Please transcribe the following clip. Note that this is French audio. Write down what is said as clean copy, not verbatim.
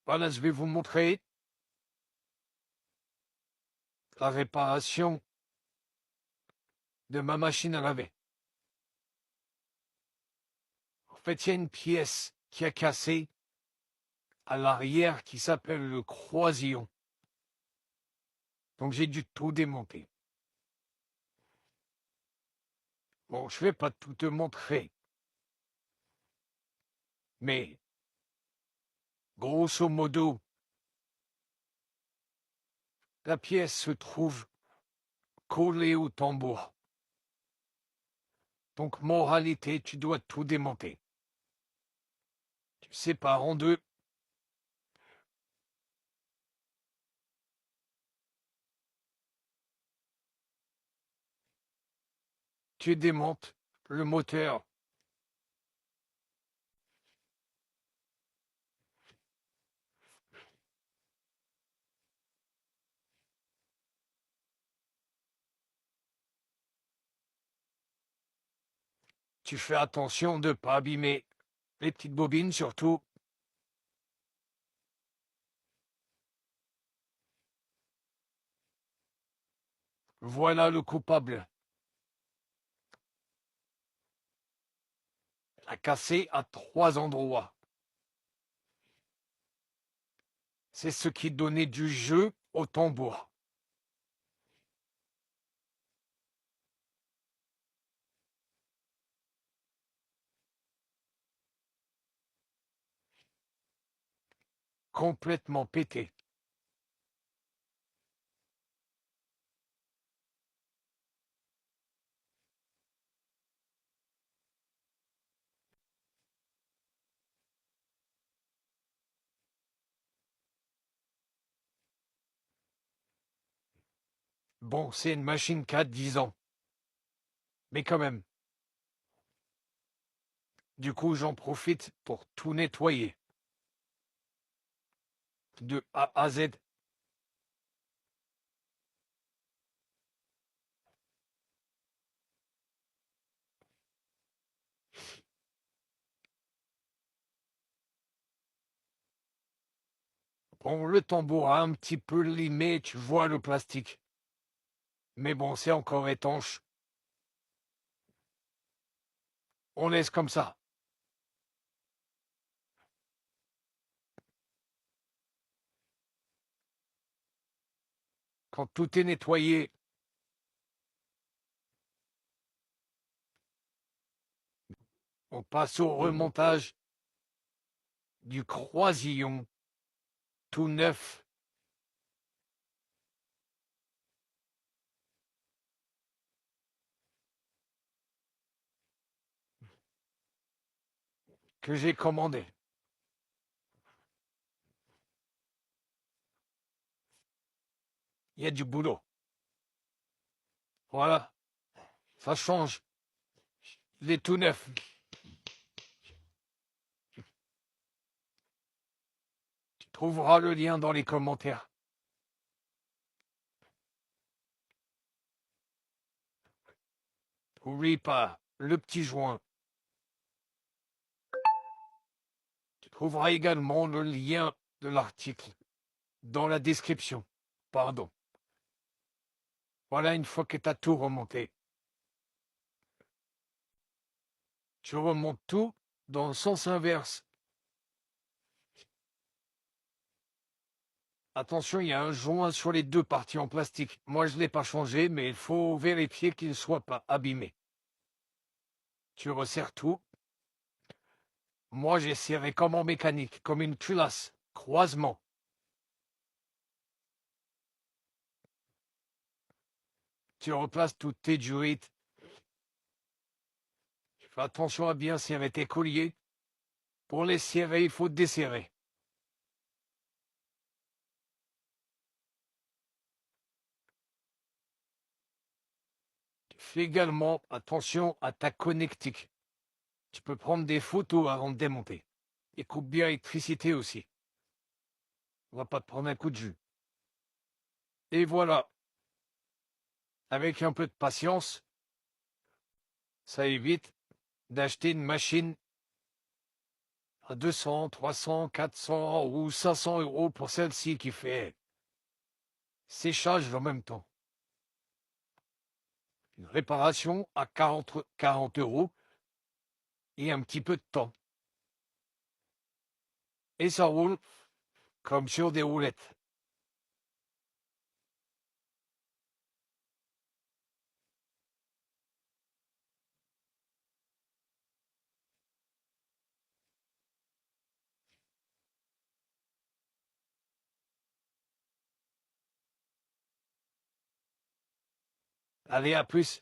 Voilà, je vais vous montrer la réparation de ma machine à laver. En fait, il y a une pièce qui a cassé à l'arrière qui s'appelle le croisillon. Donc j'ai dû tout démonter. Bon, je vais pas tout te montrer. Mais, grosso modo, la pièce se trouve collée au tambour. Donc, moralité, tu dois tout démonter. Tu sépares en deux. Tu démontes le moteur. Tu fais attention de ne pas abîmer les petites bobines surtout. Voilà le coupable. A cassé à 3 endroits. C'est ce qui donnait du jeu au tambour. Complètement pété. Bon, c'est une machine qui a 10 ans. Mais quand même. Du coup, j'en profite pour tout nettoyer. De A à Z. Bon, le tambour a un petit peu limé, tu vois le plastique. Mais bon, c'est encore étanche. On laisse comme ça. Quand tout est nettoyé, on passe au remontage du croisillon tout neuf. Que j'ai commandé. Il y a du boulot. Voilà, ça change. Il est tout neuf. Tu trouveras le lien dans les commentaires. N'oublie pas le petit joint. Tu trouveras également le lien de l'article dans la description. Pardon. Voilà, une fois que tu as tout remonté, tu remontes tout dans le sens inverse. Attention, il y a un joint sur les deux parties en plastique. Moi, je ne l'ai pas changé, mais il faut vérifier qu'il ne soit pas abîmé. Tu resserres tout. Moi, j'ai serré comme en mécanique, comme une culasse. Croisement. Tu replaces toutes tes durites. Fais attention à bien serrer tes colliers. Pour les serrer, il faut desserrer. Fais également attention à ta connectique. Tu peux prendre des photos avant de démonter. Et coupe bien l'électricité aussi. On va pas te prendre un coup de jus. Et voilà. Avec un peu de patience, ça évite d'acheter une machine à 200, 300, 400 ou 500 euros pour celle-ci qui fait séchage en même temps. Une réparation à 40 euros et un petit peu de temps. Et ça roule comme sur des roulettes. Allez, à plus.